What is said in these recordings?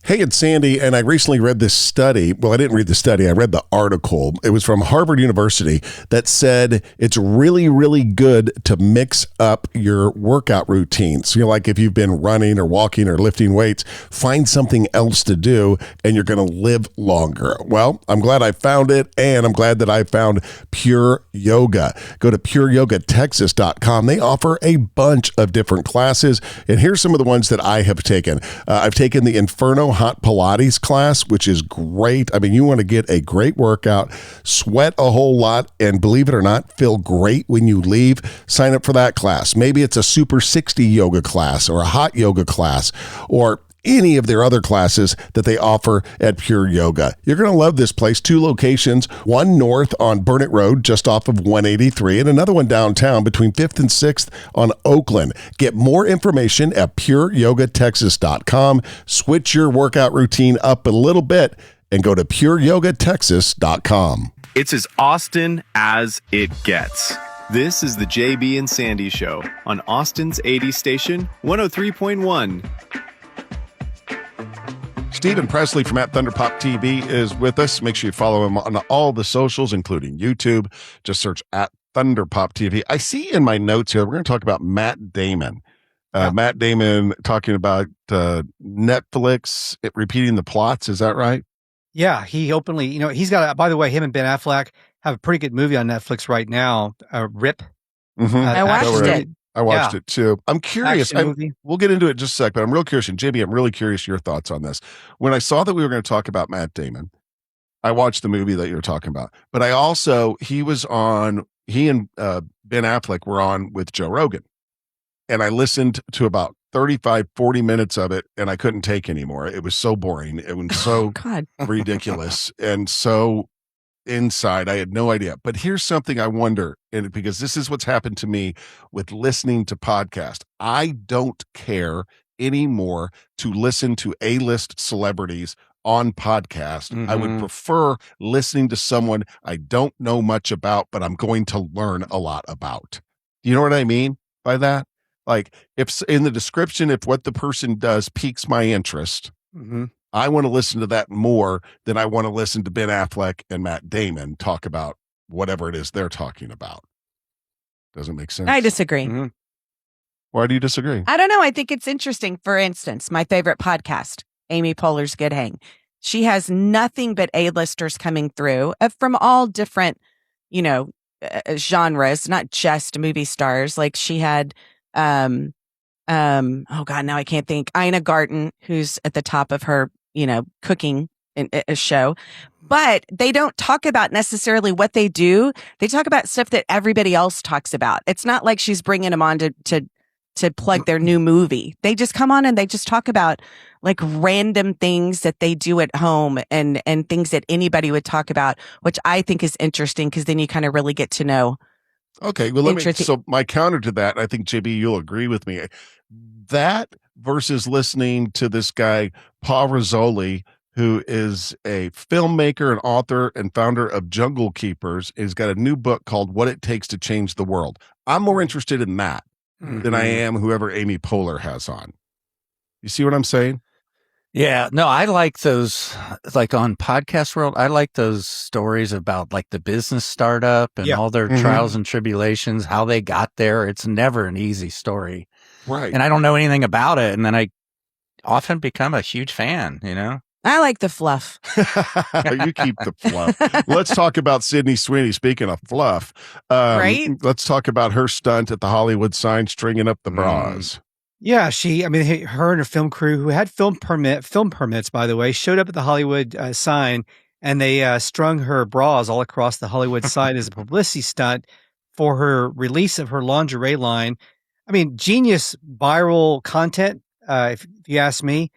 Hey, it's Sandy, and I recently read this study. Well, I didn't read the study. I read the article. It was from Harvard University that said it's really, really good to mix up your workout routines. So, like if you've been running or walking or lifting weights, find something else to do, and you're going to live longer. Well, I'm glad I found it, and I'm glad that I found Pure Yoga. Go to pureyogatexas.com. They offer a bunch of different classes, and here's some of the ones that I have taken. I've taken the Inferno Hot Pilates class, which is great. I mean, you want to get a great workout, sweat a whole lot, and believe it or not, feel great when you leave. Sign up for that class. Maybe it's a Super 60 yoga class or a hot yoga class or any of their other classes that they offer at Pure Yoga. You're going to love this place. 2 locations, one north on Burnett Road, just off of 183, and another one downtown between 5th and 6th on Oakland. Get more information at pureyogatexas.com. Switch your workout routine up a little bit and go to pureyogatexas.com. It's as Austin as it gets. This is the JB and Sandy Show on Austin's 80 station, 103.1. Steven Presley from @ThunderPop TV is with us. Make sure you follow him on all the socials, including YouTube. Just search @ThunderPop TV. I see in my notes here, we're going to talk about Matt Damon. Matt Damon talking about Netflix repeating the plots. Is that right? Yeah, he openly, he's got, by the way, him and Ben Affleck have a pretty good movie on Netflix right now, RIP. Mm-hmm. I watched it. I watched it too. I'm curious. We'll get into it in just a sec, but I'm real curious. And JB, I'm really curious your thoughts on this. When I saw that we were going to talk about Matt Damon, I watched the movie that you were talking about. But he and Ben Affleck were on with Joe Rogan. And I listened to about 35, 40 minutes of it, and I couldn't take anymore. It was so boring. It was so ridiculous and so inside. I had no idea. But here's something I wonder, and because this is what's happened to me with listening to podcasts. I don't care anymore to listen to A-list celebrities on podcast. I would prefer listening to someone I don't know much about, but I'm going to learn a lot about. Do you know what I mean by that? Like, if in the description, if what the person does piques my interest, I want to listen to that more than I want to listen to Ben Affleck and Matt Damon talk about whatever it is they're talking about. Doesn't make sense. I disagree. Why do you disagree? I don't know. I think it's interesting. For instance, my favorite podcast, Amy Poehler's Good Hang. She has nothing but A-listers coming through from all different, genres, not just movie stars. Like she had, oh God, now I can't think. Ina Garten, who's at the top of her, cooking in a show, but they don't talk about necessarily what they do. They talk about stuff that everybody else talks about. It's not like she's bringing them on to plug their new movie. They just come on and they just talk about like random things that they do at home and things that anybody would talk about, which I think is interesting because then you kind of really get to know. Okay, well, so my counter to that, I think, JB, you'll agree with me, that versus listening to this guy, Paul Rizzoli, who is a filmmaker and author and founder of Jungle Keepers. He's got a new book called What It Takes to Change the World. I'm more interested in that than I am whoever Amy Poehler has on. You see what I'm saying? Yeah, no, I like those, like on Podcast World, I like those stories about like the business startup and all their trials and tribulations, how they got there. It's never an easy story. Right. And I don't know anything about it. And then I often become a huge fan, I like the fluff. You keep the fluff. Let's talk about Sydney Sweeney. Speaking of fluff, right? Let's talk about her stunt at the Hollywood sign, stringing up the bras. Yeah, her and her film crew, who had film permits, by the way, showed up at the Hollywood sign, and they strung her bras all across the Hollywood sign as a publicity stunt for her release of her lingerie line. I mean, genius viral content, if you ask me.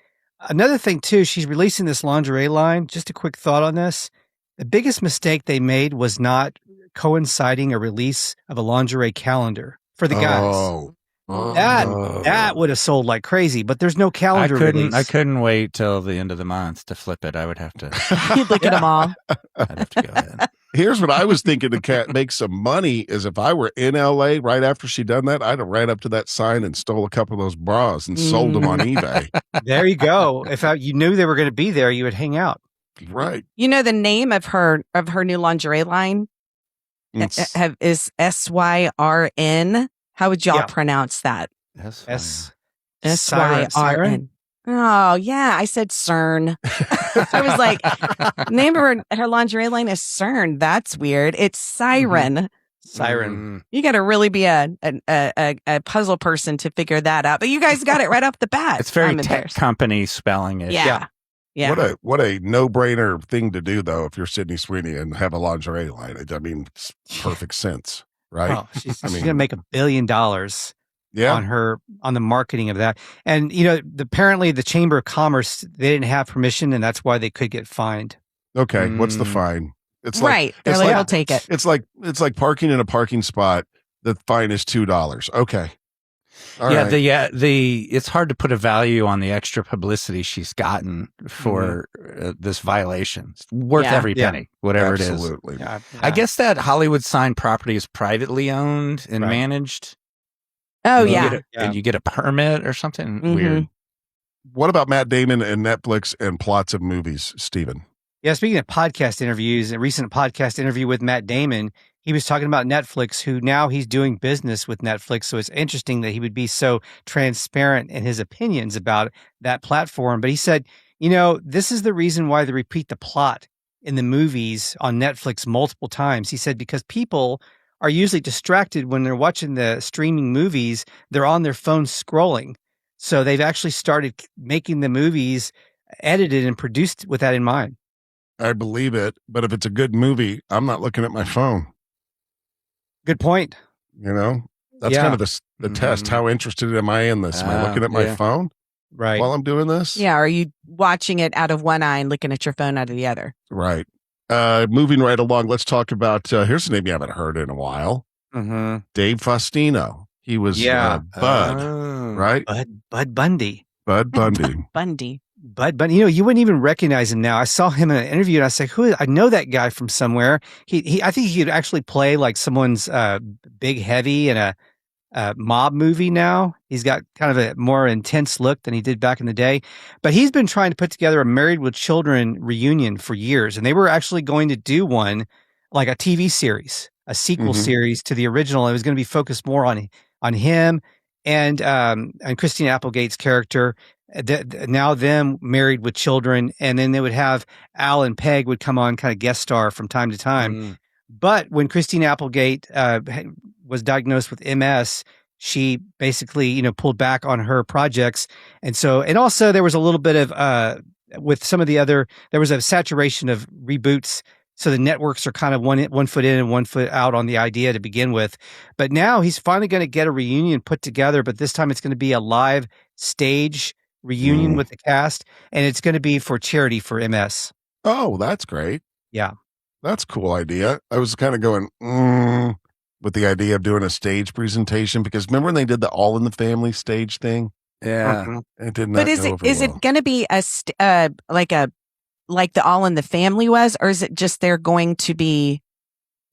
Another thing, too, she's releasing this lingerie line. Just a quick thought on this. The biggest mistake they made was not coinciding a release of a lingerie calendar for the guys. That would have sold like crazy, but there's no calendar release. I couldn't wait till the end of the month to flip it. I would have to look at them all. I'd have to go ahead. Here's what I was thinking to make some money is if I were in LA right after she done that, I'd have ran up to that sign and stole a couple of those bras and sold them on eBay. There you go. If you knew they were going to be there, you would hang out. Right. You know, the name of her new lingerie line is SYRN. How would y'all pronounce that? SYRN. Oh, yeah. I said CERN. I was like, name of her lingerie line is CERN. That's weird. It's Siren. Siren. You got to really be a puzzle person to figure that out. But you guys got it right off the bat. It's very tech company spelling it. Yeah. What a no-brainer thing to do, though, if you're Sydney Sweeney and have a lingerie line. I mean, it's perfect sense, right? Oh, she's going to make $1 billion. On the marketing of that. And, apparently the Chamber of Commerce, they didn't have permission, and that's why they could get fined. Okay. What's the fine? It's right. They're like, we'll take it. It's like parking in a parking spot. The fine is $2. Okay. All right. It's hard to put a value on the extra publicity she's gotten for this violation. It's worth every penny, whatever it is. Absolutely. Yeah. I guess that Hollywood sign property is privately owned and managed. Oh, And you get a permit or something weird. What about Matt Damon and Netflix and plots of movies, Steven? Yeah, speaking of podcast interviews, a recent podcast interview with Matt Damon, he was talking about Netflix, who now he's doing business with Netflix. So it's interesting that he would be so transparent in his opinions about that platform. But he said, this is the reason why they repeat the plot in the movies on Netflix multiple times. He said, because people are usually distracted when they're watching the streaming movies. They're on their phone scrolling. So they've actually started making the movies edited and produced with that in mind. I believe it. But if it's a good movie, I'm not looking at my phone. Good point. That's kind of the test. How interested am I in this? Am I looking at my phone while I'm doing this? Yeah. Are you watching it out of one eye and looking at your phone out of the other? Right. Moving right along, let's talk about, here's a name you haven't heard in a while. Dave Faustino. He was Bud, right? Bud Bundy. Bud Bundy. Bud Bundy. You wouldn't even recognize him now. I saw him in an interview and I said, I know that guy from somewhere. I think he could actually play like someone's big heavy in a mob movie now. He's got kind of a more intense look than he did back in the day. But he's been trying to put together a Married with Children reunion for years. And they were actually going to do one, like a TV series, a sequel series to the original. It was going to be focused more on him and Christine Applegate's character. Now them married with children. And then they would have Al and Peg would come on, kind of guest star from time to time. But when Christine Applegate was diagnosed with MS, she basically, pulled back on her projects. And also there was a little bit of, with some of the other, there was a saturation of reboots. So the networks are kind of one foot in and 1 foot out on the idea to begin with. But now he's finally going to get a reunion put together, but this time it's going to be a live stage reunion with the cast, and it's going to be for charity for MS. Oh, that's great. Yeah. That's a cool idea. I was kind of going with the idea of doing a stage presentation, because remember when they did the All in the Family stage thing? Yeah. It did not But is it going to be like the All in the Family was, or is it just they're going to be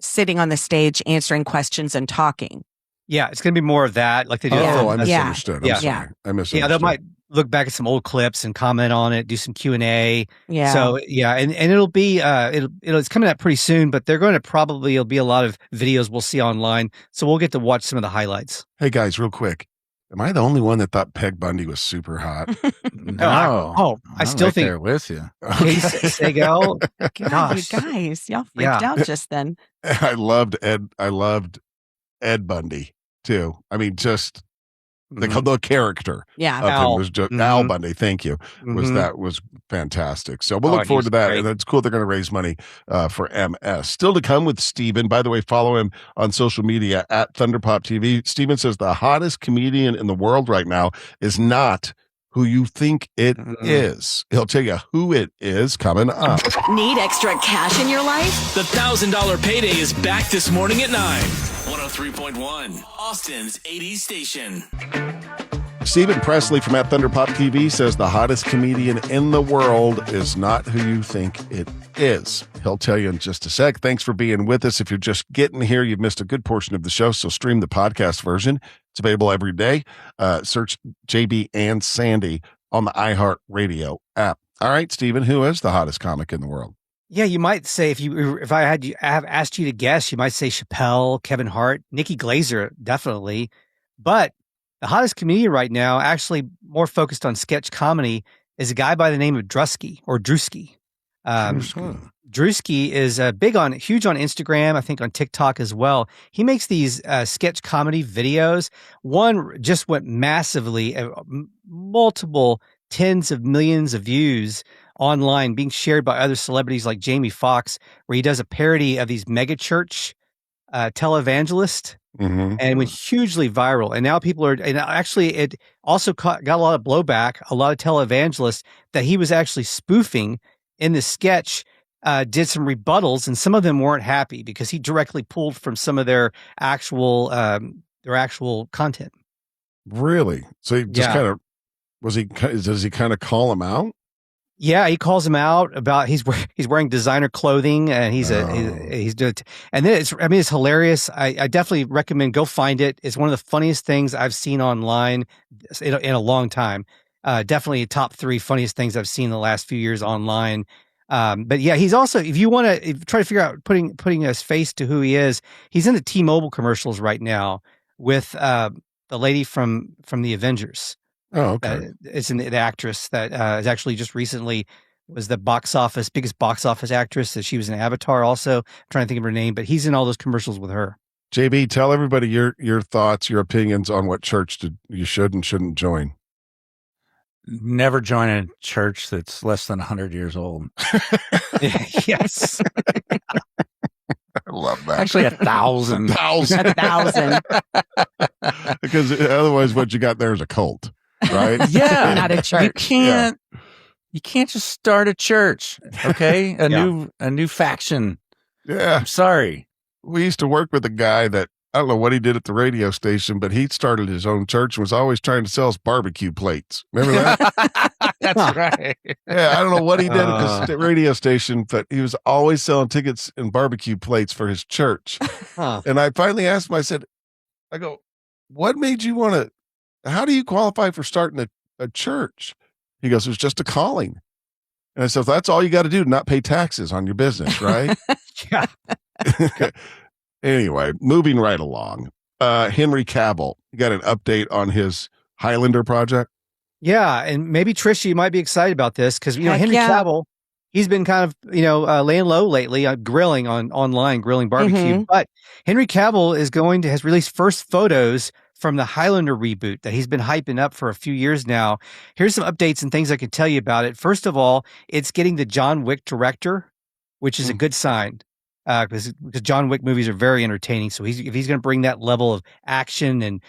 sitting on the stage answering questions and talking? Yeah, it's going to be more of that, like they do. Oh, I misunderstood. Yeah. I'm sorry. I misunderstood. Yeah, they might look back at some old clips and comment on it, do some Q&A. Yeah. So yeah, and it'll be it's coming out pretty soon, but it'll be a lot of videos we'll see online. So we'll get to watch some of the highlights. Hey guys, real quick. Am I the only one that thought Peg Bundy was super hot? No. I still think they're with you. Kate Sagal. God, you guys, y'all freaked out just then. I loved Ed Bundy too. I mean, just the character. Yeah. Of him was just Al Bundy. Thank you. Was fantastic. So we'll look forward to that. Great. And it's cool they're going to raise money for MS. Still to come with Steven. By the way, follow him on social media at Thunderpop TV. Steven says the hottest comedian in the world right now is not who you think it is. He'll tell you who it is coming up. Need extra cash in your life? The $1,000 payday is back this morning at 9. 103.1, Austin's 80s station. Steven Presley from at Thunderpop TV says the hottest comedian in the world is not who you think it is. He'll He'll tell you in just a sec. Thanks for being with us. If you're just getting here, you've missed a good portion of the show, so stream the podcast version. It's available every day. Search JB and Sandy on the iHeartRadio app. All right, Steven, who is the hottest comic in the world? Yeah, you might say if I have asked you to guess, you might say Chappelle, Kevin Hart, Nikki Glaser, definitely. But the hottest comedian right now, actually more focused on sketch comedy, is a guy by the name of Drusky or Drewski. Drewski is huge on Instagram, I think on TikTok as well. He makes these sketch comedy videos. One just went massively, multiple tens of millions of views online, being shared by other celebrities like Jamie Foxx, where he does a parody of these mega church televangelists, and went hugely viral. And now people are, and actually it also got a lot of blowback, a lot of televangelists that he was actually spoofing in the sketch, did some rebuttals, and some of them weren't happy because he directly pulled from some of their actual content. Really? So he just kind of, does he kind of call him out? Yeah, he calls him out about he's wearing designer clothing, and he's doing, and then it's hilarious. I definitely recommend go find it. It's one of the funniest things I've seen online in a long time. Definitely top 3 funniest things I've seen in the last few years online. But yeah, he's also, if you want to try to figure out putting his face to who he is, he's in the T-Mobile commercials right now with the lady from the Avengers. Oh, okay. It's the actress that is actually just recently was the biggest box office actress. That she was in Avatar also. I'm trying to think of her name, but he's in all those commercials with her. JB, tell everybody your thoughts, your opinions on what church you should and shouldn't join. Never join a church that's less than 100 years old. Yes. I love that. Actually, 1,000. 1,000. Because otherwise what you got there is a cult. Right? Yeah, not a church. You can't just start a church, okay? A new faction. Yeah. I'm sorry. We used to work with a guy that, I don't know what he did at the radio station, but he started his own church and was always trying to sell us barbecue plates. Remember that? That's right. Yeah, I don't know what he did at the radio station, but he was always selling tickets and barbecue plates for his church. And I finally asked him, I go, what made you want to, how do you qualify for starting a church? He goes, it was just a calling. And I said, that's all you got to do to not pay taxes on your business, right? Yeah. Anyway, moving right along. Henry Cavill, you got an update on his Highlander project? Yeah, and maybe Tricia, you might be excited about this because Henry Cavill, he's been kind of laying low lately, grilling barbecue. But Henry Cavill has released first photos from the Highlander reboot that he's been hyping up for a few years now. Here's some updates and things I can tell you about it. First of all, it's getting the John Wick director, which is a good sign because John Wick movies are very entertaining. So if he's going to bring that level of action and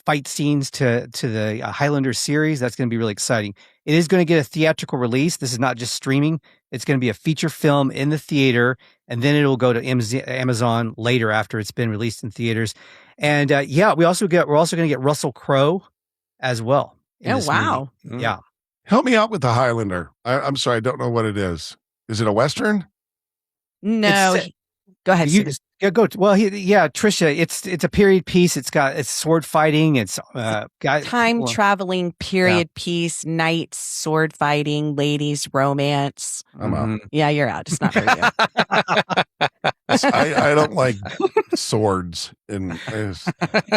fight scenes to the Highlander series, that's going to be really exciting. It is going to get a theatrical release. This is not just streaming. It's going to be a feature film in the theater, and then it'll go to Amazon later after it's been released in theaters. And we're also going to get Russell Crowe as well. Oh, wow. Movie. Yeah. Help me out with the Highlander. I'm sorry, I don't know what it is. Is it a Western? No. Go ahead. Tricia, it's a period piece. It's sword fighting. It's time traveling period piece, knights, sword fighting, ladies, romance. I'm out. Yeah, you're out. It's not for you. I don't like swords. Oh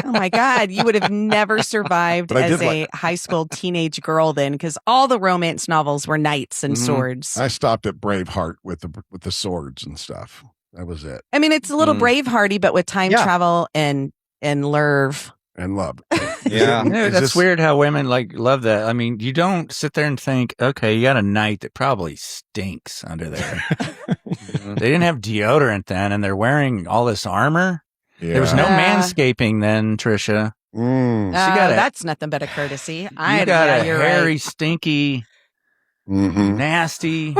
my God, you would have never survived as a high school teenage girl then, because all the romance novels were knights and swords. I stopped at Braveheart with the swords and stuff. That was it. I mean, it's a little Bravehearty, but with time travel and love. And love. Yeah. That's weird how women love that. I mean, you don't sit there and think, okay, you got a knight that probably stinks under there. They didn't have deodorant then, and they're wearing all this armor. Yeah. There was no manscaping then, Tricia. That's nothing but a courtesy. You got a hairy, stinky, nasty,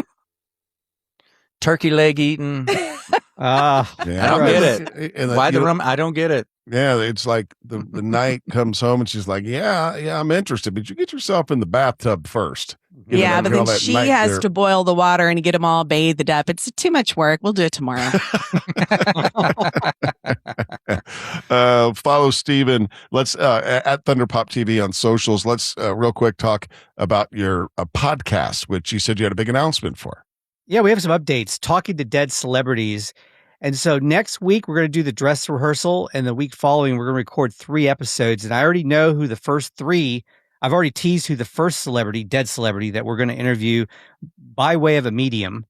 turkey leg eating. I don't get it. Why the rum? I don't get it. Yeah, it's like the night comes home and she's like, yeah, I'm interested, but you get yourself in the bathtub first. Yeah, but then she has to boil the water and get them all bathed up. It's too much work. We'll do it tomorrow. Follow Steven. Let's at Thunderpop TV on socials. Let's real quick talk about your podcast, which you said you had a big announcement for. Yeah, we have some updates. Talking to dead celebrities. And so next week, we're going to do the dress rehearsal. And the week following, we're going to record 3 episodes. And I already know who the first 3, I've already teased who the first celebrity, dead celebrity, that we're going to interview by way of a medium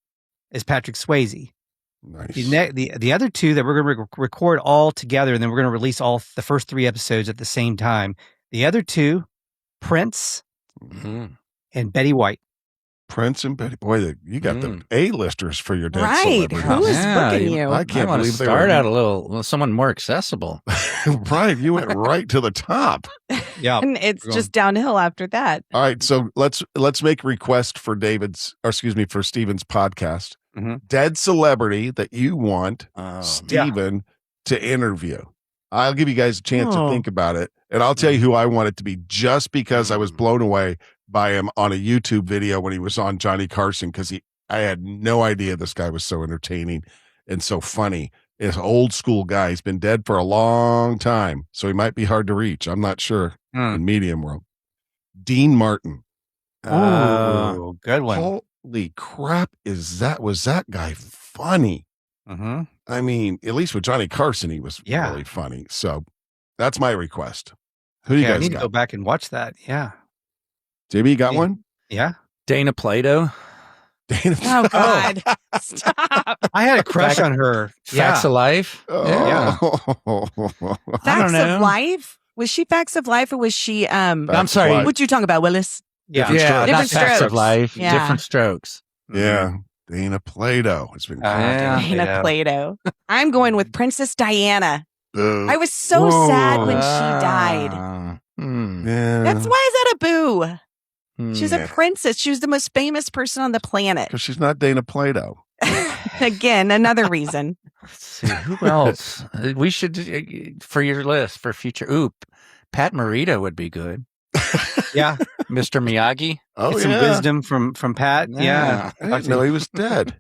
is Patrick Swayze. Nice. The other 2 that we're going to record all together, and then we're going to release all the first 3 episodes at the same time. The other 2, Prince and Betty White. Prince and Betty, boy, you got the A-listers for your dead right. celebrities. Who is booking you? I can't believe they start out a little someone more accessible. Right, you went right to the top. Yeah, and it's just downhill after that. All right, so let's make a request for for Steven's podcast. Dead celebrity that you want Steven to interview. I'll give you guys a chance to think about it, and I'll tell you who I want it to be, just because I was blown away by him on a YouTube video when he was on Johnny Carson, because I had no idea this guy was so entertaining and so funny. He's an old school guy. He's been dead for a long time, so he might be hard to reach. I'm not sure in medium world. Dean Martin. Oh, good one. Holy crap! Was that guy funny? I mean, at least with Johnny Carson, he was really funny. So that's my request. Who do you guys I need got? to go back and watch that. Yeah. JB, got one? Yeah. Dana Plato. Oh, God. Stop. I had a crush on her. Facts of Life. Yeah. Facts of Life? Was she Facts of Life, or was she I'm sorry. What you talking about, Willis? Different Different Facts of Strokes. Life. Yeah. Different Strokes. Yeah. Dana Plato has been Dana Plato. I'm going with Princess Diana. Boo. I was so sad when she died. Yeah. That's why is that a boo? She's a princess. She was the most famous person on the planet. Because she's not Dana Plato. Again, another reason. Let's see, who else? We should, for your list for future. Pat Morita would be good. Yeah. Mr. Miyagi. Oh, Get some wisdom from Pat. Yeah. I didn't know he was dead.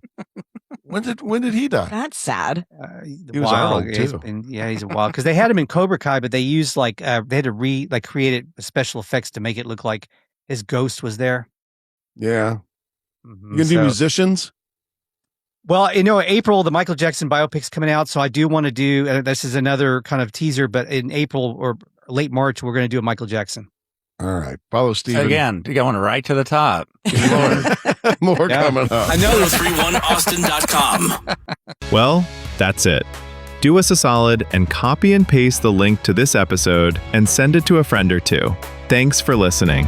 When did he die? That's sad. He was old, too. He's a wild. Because they had him in Cobra Kai, but they used they had to create special effects to make it look like his ghost was there. Yeah. You gonna do musicians? Well, April, the Michael Jackson biopic's coming out, so I do want to do, this is another kind of teaser, but in April or late March, we're going to do a Michael Jackson. All right. Follow Steven. Again, going right to the top. More coming up. I know. 1031austin.com. Well, that's it. Do us a solid and copy and paste the link to this episode and send it to a friend or two. Thanks for listening.